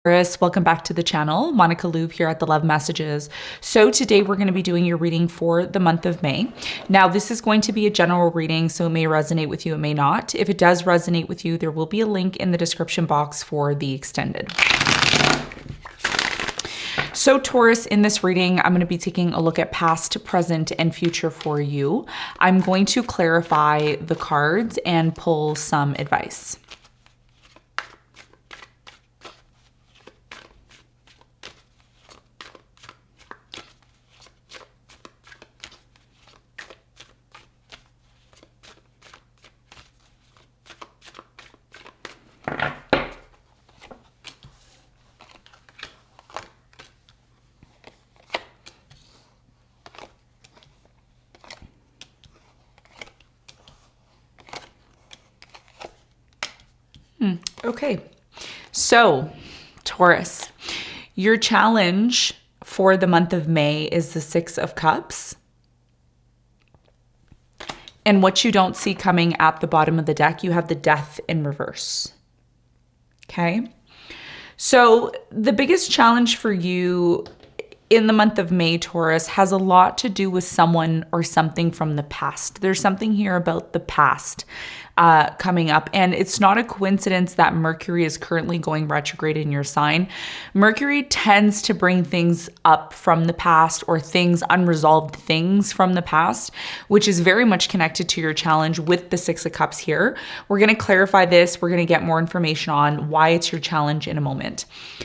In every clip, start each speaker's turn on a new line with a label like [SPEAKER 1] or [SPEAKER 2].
[SPEAKER 1] Welcome back to the channel. Monica Louvre here at the Love Messages. So today we're going to be doing your reading for the month of May. Now this is going to be a general reading, so it may resonate with you, it may not. If it does resonate with you, there will be a link in the description box for the extended. So Taurus, in this reading, I'm going to be taking a look at past, present, and future for you. I'm going to clarify the cards and pull some advice. Okay, so Taurus, your challenge for the month of May is the Six of Cups. And what you don't see coming at the bottom of the deck, you have the Death in reverse. Okay, so the biggest challenge for you in the month of May, Taurus, has a lot to do with someone or something from the past. There's something here about the past coming up. And it's not a coincidence that Mercury is currently going retrograde in your sign. Mercury tends to bring things up from the past or unresolved things from the past, which is very much connected to your challenge with the Six of Cups here. We're going to clarify this. We're going to get more information on why it's your challenge in a moment.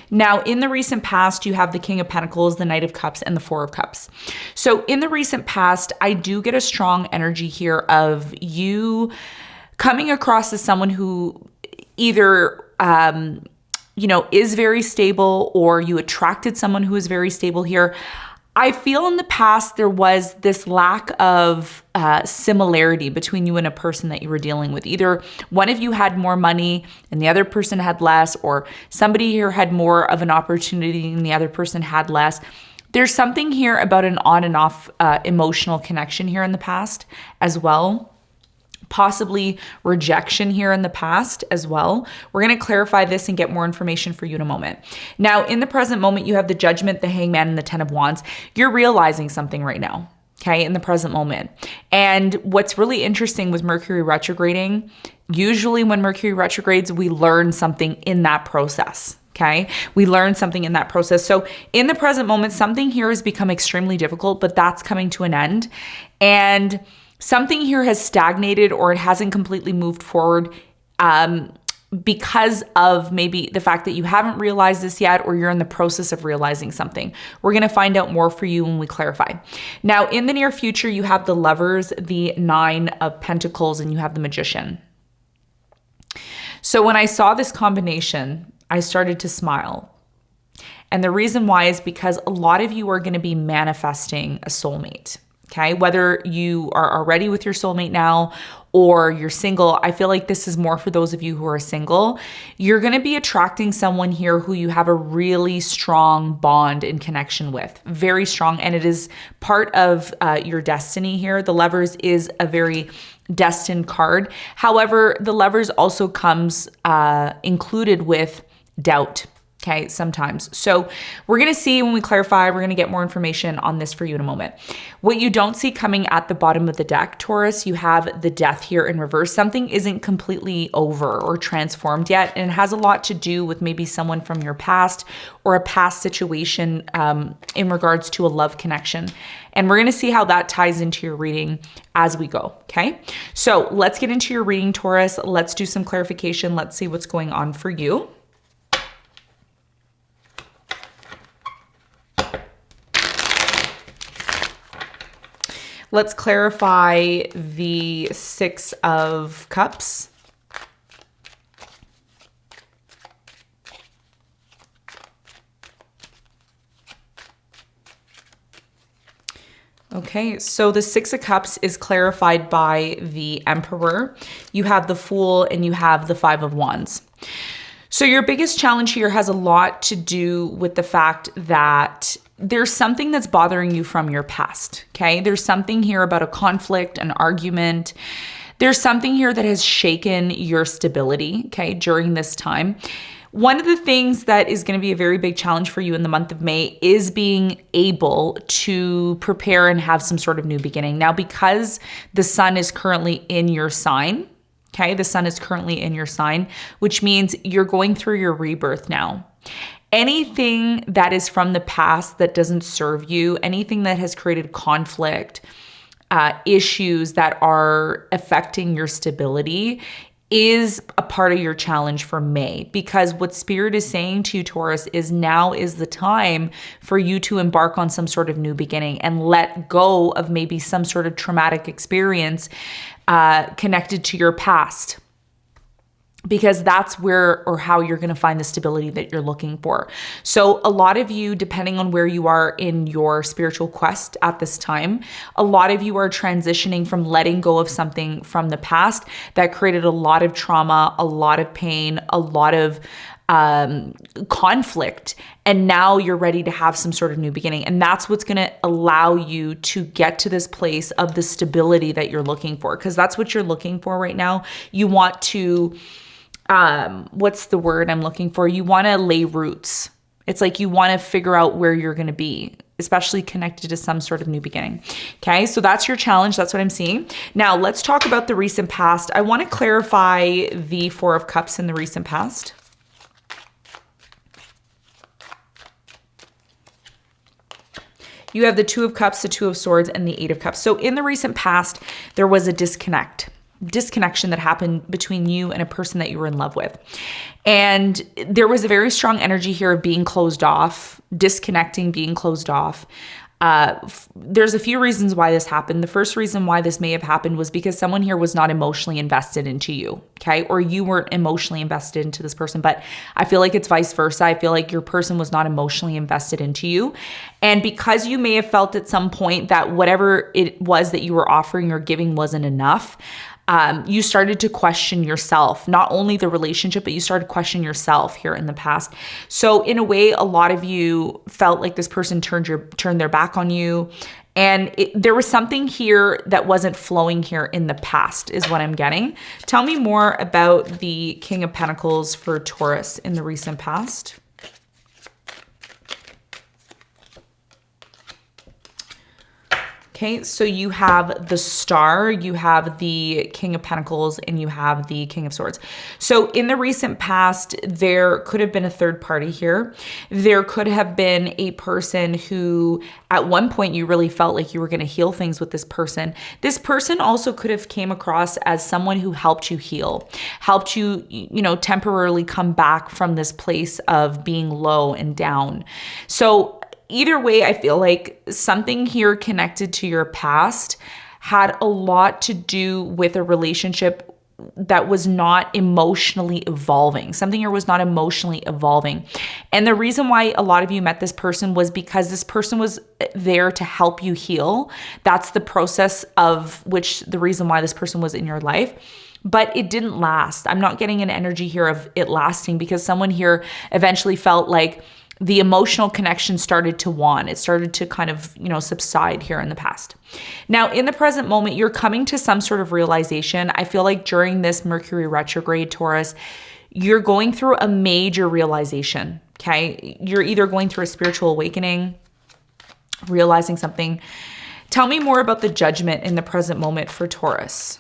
[SPEAKER 1] Now, in the recent past, you have the King of Pentacles, the Knight of Cups, and the Four of Cups. So in the recent past, I do get a strong energy here of you coming across as someone who either, is very stable, or you attracted someone who is very stable here. I feel in the past there was this lack of similarity between you and a person that you were dealing with. Either one of you had more money and the other person had less, or somebody here had more of an opportunity and the other person had less. There's something here about an on and off emotional connection here in the past as well. Possibly rejection here in the past as well. We're going to clarify this and get more information for you in a moment. Now, in the present moment, you have the Judgment, the Hangman, and the Ten of Wands. You're realizing something right now, okay, in the present moment. And what's really interesting with Mercury retrograding, usually when Mercury retrogrades, we learn something in that process. Okay, we learn something in that process. So in the present moment, something here has become extremely difficult, but that's coming to an end. And something here has stagnated, or it hasn't completely moved forward because of maybe the fact that you haven't realized this yet, or you're in the process of realizing something. We're going to find out more for you when we clarify. Now, in the near future, you have the Lovers, the Nine of Pentacles, and you have the Magician. So when I saw this combination, I started to smile. And the reason why is because a lot of you are going to be manifesting a soulmate. Okay, whether you are already with your soulmate now or you're single, I feel like this is more for those of you who are single. You're going to be attracting someone here who you have a really strong bond and connection with, very strong. And it is part of your destiny here. The Lovers is a very destined card. However, the Lovers also comes included with doubt. Okay, sometimes. So we're going to see when we clarify, we're going to get more information on this for you in a moment. What you don't see coming at the bottom of the deck, Taurus, you have the Death here in reverse. Something isn't completely over or transformed yet. And it has a lot to do with maybe someone from your past or a past situation in regards to a love connection. And we're going to see how that ties into your reading as we go. Okay, so let's get into your reading, Taurus. Let's do some clarification. Let's see what's going on for you. Let's clarify the Six of Cups. Okay, so the Six of Cups is clarified by the Emperor. You have the Fool and you have the Five of Wands. So your biggest challenge here has a lot to do with the fact that there's something that's bothering you from your past, okay? There's something here about a conflict, an argument. There's something here that has shaken your stability, okay, during this time. One of the things that is going to be a very big challenge for you in the month of May is being able to prepare and have some sort of new beginning. Now, because the sun is currently in your sign, okay, the sun is currently in your sign, which means you're going through your rebirth now. Anything that is from the past that doesn't serve you, anything that has created conflict, issues that are affecting your stability is a part of your challenge for May, because what Spirit is saying to you, Taurus, is now is the time for you to embark on some sort of new beginning and let go of maybe some sort of traumatic experience connected to your past. Because that's where or how you're going to find the stability that you're looking for. So a lot of you, depending on where you are in your spiritual quest at this time, a lot of you are transitioning from letting go of something from the past that created a lot of trauma, a lot of pain, a lot of conflict. And now you're ready to have some sort of new beginning. And that's what's going to allow you to get to this place of the stability that you're looking for. Because that's what you're looking for right now. You want to... what's the word I'm looking for? You want to lay roots. It's like you want to figure out where you're going to be, especially connected to some sort of new beginning. Okay, so that's your challenge. That's what I'm seeing. Now, let's talk about the recent past. I want to clarify the Four of Cups in the recent past. You have the Two of Cups, the Two of Swords, and the Eight of Cups. So in the recent past, there was a disconnection that happened between you and a person that you were in love with. And there was a very strong energy here of being closed off, disconnecting, being closed off. There's a few reasons why this happened. The first reason why this may have happened was because someone here was not emotionally invested into you, okay? Or you weren't emotionally invested into this person, but I feel like it's vice versa. I feel like your person was not emotionally invested into you. And because you may have felt at some point that whatever it was that you were offering or giving wasn't enough, you started to question yourself, not only the relationship, but you started questioning yourself here in the past. So in a way, a lot of you felt like this person turned their back on you. And there was something here that wasn't flowing here in the past is what I'm getting. Tell me more about the King of Pentacles for Taurus in the recent past. Okay, so you have the Star, you have the King of Pentacles, and you have the King of Swords. So in the recent past, there could have been a third party here. There could have been a person who at one point you really felt like you were going to heal things with this person. This person also could have came across as someone who helped you heal, helped you, temporarily come back from this place of being low and down. So either way, I feel like something here connected to your past had a lot to do with a relationship that was not emotionally evolving. Something here was not emotionally evolving. And the reason why a lot of you met this person was because this person was there to help you heal. That's the process of which the reason why this person was in your life. But it didn't last. I'm not getting an energy here of it lasting because someone here eventually felt like the emotional connection started to wane. It started to kind of, subside here in the past. Now, in the present moment, you're coming to some sort of realization. I feel like during this Mercury retrograde, Taurus, you're going through a major realization, okay? You're either going through a spiritual awakening, realizing something. Tell me more about the Judgment in the present moment for Taurus.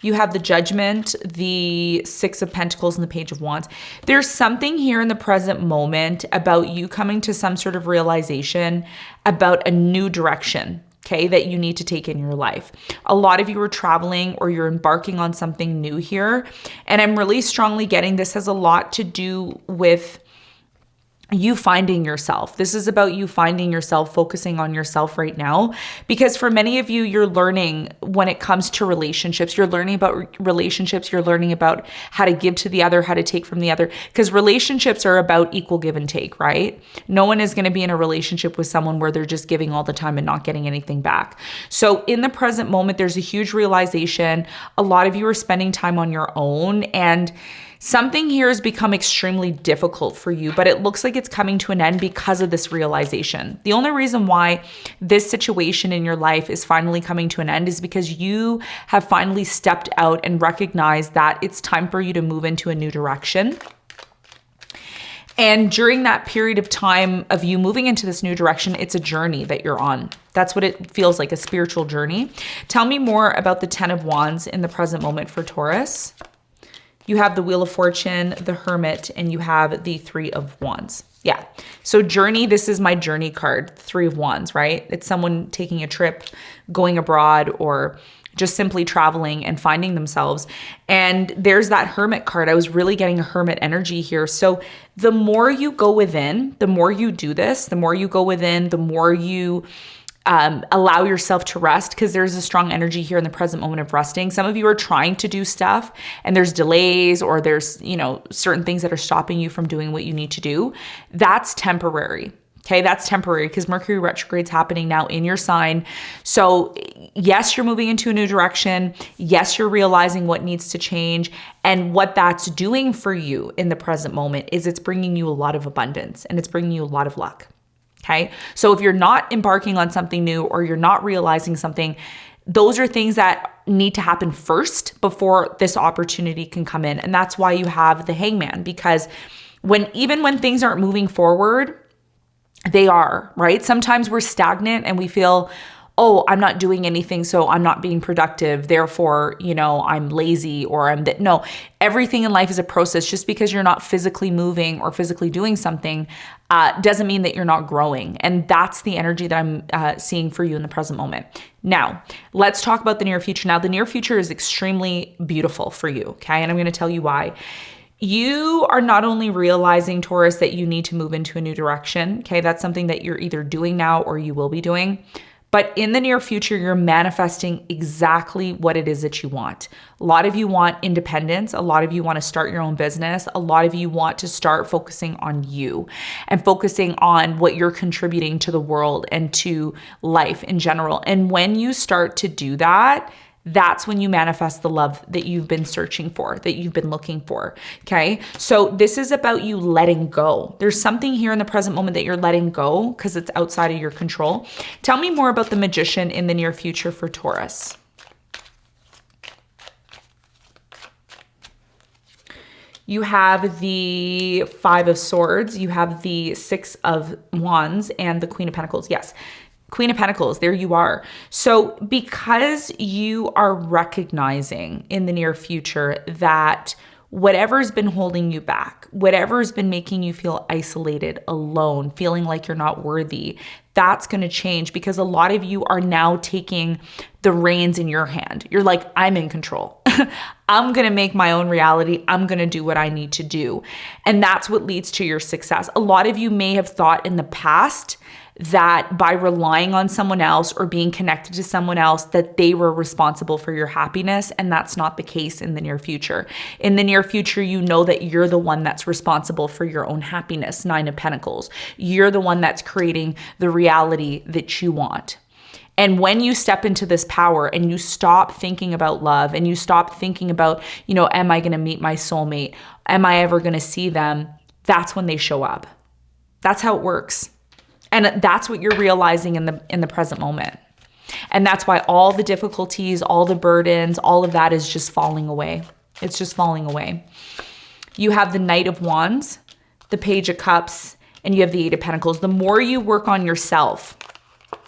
[SPEAKER 1] You have the Judgment, the Six of Pentacles, and the Page of Wands. There's something here in the present moment about you coming to some sort of realization about a new direction, okay, that you need to take in your life. A lot of you are traveling or you're embarking on something new here. And I'm really strongly getting this has a lot to do with you finding yourself. This is about you finding yourself, focusing on yourself right now. Because for many of you, you're learning when it comes to relationships, you're learning about relationships, you're learning about how to give to the other, how to take from the other. Because relationships are about equal give and take, right? No one is going to be in a relationship with someone where they're just giving all the time and not getting anything back. So in the present moment, there's a huge realization. A lot of you are spending time on your own, and Something here has become extremely difficult for you, but it looks like it's coming to an end because of this realization. The only reason why this situation in your life is finally coming to an end is because you have finally stepped out and recognized that it's time for you to move into a new direction. And during that period of time of you moving into this new direction, it's a journey that you're on. That's what it feels like, a spiritual journey. Tell me more about the 10 of Wands in the present moment for Taurus. You have the Wheel of Fortune, the Hermit, and you have the 3 of Wands. Yeah. So journey, this is my journey card, 3 of Wands, right? It's someone taking a trip, going abroad, or just simply traveling and finding themselves. And there's that Hermit card. I was really getting a Hermit energy here. So the more you go within, the more you do this, the more you go within, the more you allow yourself to rest, because there's a strong energy here in the present moment of resting. Some of you are trying to do stuff and there's delays, or there's, certain things that are stopping you from doing what you need to do. That's temporary. Okay, that's temporary because Mercury retrograde's happening now in your sign. So yes, you're moving into a new direction. Yes, you're realizing what needs to change. And what that's doing for you in the present moment is it's bringing you a lot of abundance and it's bringing you a lot of luck. Okay, so if you're not embarking on something new or you're not realizing something, those are things that need to happen first before this opportunity can come in. And that's why you have the Hangman, because even when things aren't moving forward, they are, right? Sometimes we're stagnant and we feel, oh, I'm not doing anything, so I'm not being productive. Therefore, I'm lazy, or no, everything in life is a process. Just because you're not physically moving or physically doing something doesn't mean that you're not growing. And that's the energy that I'm seeing for you in the present moment. Now, let's talk about the near future. Now, the near future is extremely beautiful for you, okay? And I'm going to tell you why. You are not only realizing, Taurus, that you need to move into a new direction, okay? That's something that you're either doing now or you will be doing. But in the near future, you're manifesting exactly what it is that you want. A lot of you want independence. A lot of you want to start your own business. A lot of you want to start focusing on you and focusing on what you're contributing to the world and to life in general. And when you start to do that, that's when you manifest the love that you've been searching for, that you've been looking for, okay? So this is about you letting go. There's something here in the present moment that you're letting go because it's outside of your control. Tell me more about the Magician in the near future for Taurus. You have the 5 of Swords, you have the 6 of Wands, and the Queen of Pentacles. Yes. Queen of Pentacles, there you are. So because you are recognizing in the near future that whatever's been holding you back, whatever's been making you feel isolated, alone, feeling like you're not worthy, that's going to change, because a lot of you are now taking the reins in your hand. You're like, I'm in control. I'm going to make my own reality. I'm going to do what I need to do. And that's what leads to your success. A lot of you may have thought in the past that by relying on someone else or being connected to someone else, that they were responsible for your happiness. And that's not the case in the near future. In the near future, you know that you're the one that's responsible for your own happiness. 9 of Pentacles. You're the one that's creating the reality that you want. And when you step into this power and you stop thinking about love and you stop thinking about, am I going to meet my soulmate? Am I ever going to see them? That's when they show up. That's how it works. And that's what you're realizing in the present moment. And that's why all the difficulties, all the burdens, all of that is just falling away. It's just falling away. You have the Knight of Wands, the Page of Cups, and you have the 8 of Pentacles. The more you work on yourself,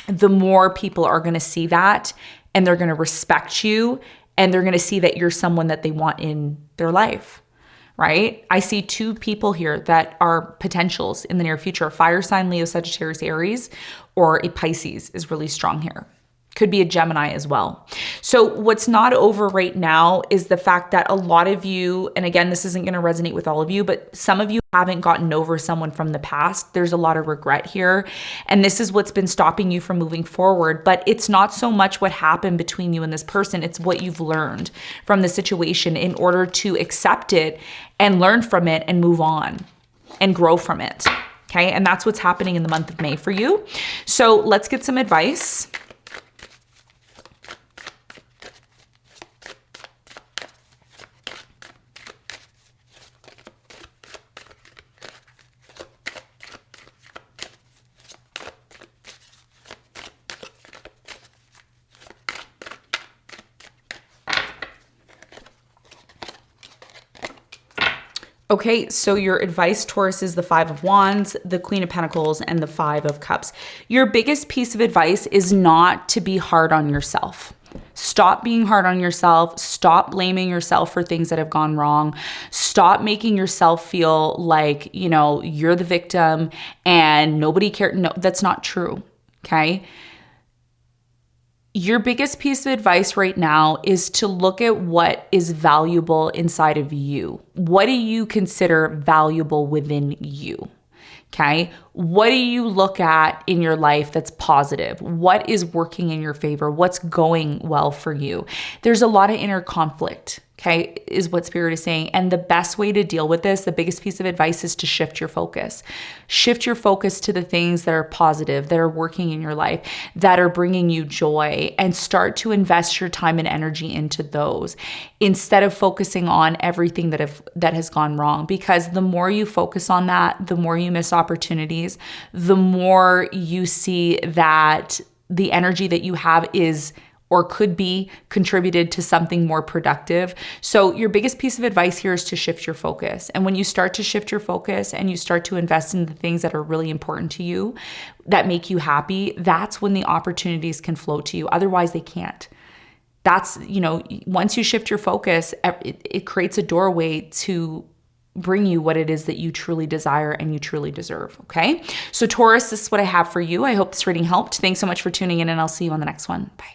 [SPEAKER 1] the more people are going to see that, and they're going to respect you, and they're going to see that you're someone that they want in their life. Right? I see 2 people here that are potentials in the near future. A fire sign, Leo, Sagittarius, Aries, or a Pisces is really strong here. Could be a Gemini as well. So what's not over right now is the fact that a lot of you, and again, this isn't going to resonate with all of you, but some of you haven't gotten over someone from the past. There's a lot of regret here. And this is what's been stopping you from moving forward. But it's not so much what happened between you and this person. It's what you've learned from the situation in order to accept it and learn from it and move on and grow from it. Okay. And that's what's happening in the month of May for you. So let's get some advice. Okay, so your advice, Taurus, is the Five of Wands, the Queen of Pentacles, and the Five of Cups. Your biggest piece of advice is not to be hard on yourself. Stop being hard on yourself. Stop blaming yourself for things that have gone wrong. Stop making yourself feel like, you know, you're the victim and nobody cares. No, that's not true. Okay. Your biggest piece of advice right now is to look at what is valuable inside of you. What do you consider valuable within you? Okay. What do you look at in your life that's positive? What is working in your favor? What's going well for you? There's a lot of inner conflict. Okay, is what Spirit is saying. And the best way to deal with this, the biggest piece of advice, is to shift your focus. Shift your focus to the things that are positive, that are working in your life, that are bringing you joy, and start to invest your time and energy into those instead of focusing on everything that has gone wrong. Because the more you focus on that, the more you miss opportunities, the more you see that the energy that you have is or could be contributed to something more productive. So your biggest piece of advice here is to shift your focus. And when you start to shift your focus and you start to invest in the things that are really important to you, that make you happy, that's when the opportunities can flow to you. Otherwise, they can't. That's, you know, once you shift your focus, it creates a doorway to bring you what it is that you truly desire and you truly deserve. Okay. So Taurus, this is what I have for you. I hope this reading helped. Thanks so much for tuning in, and I'll see you on the next one. Bye.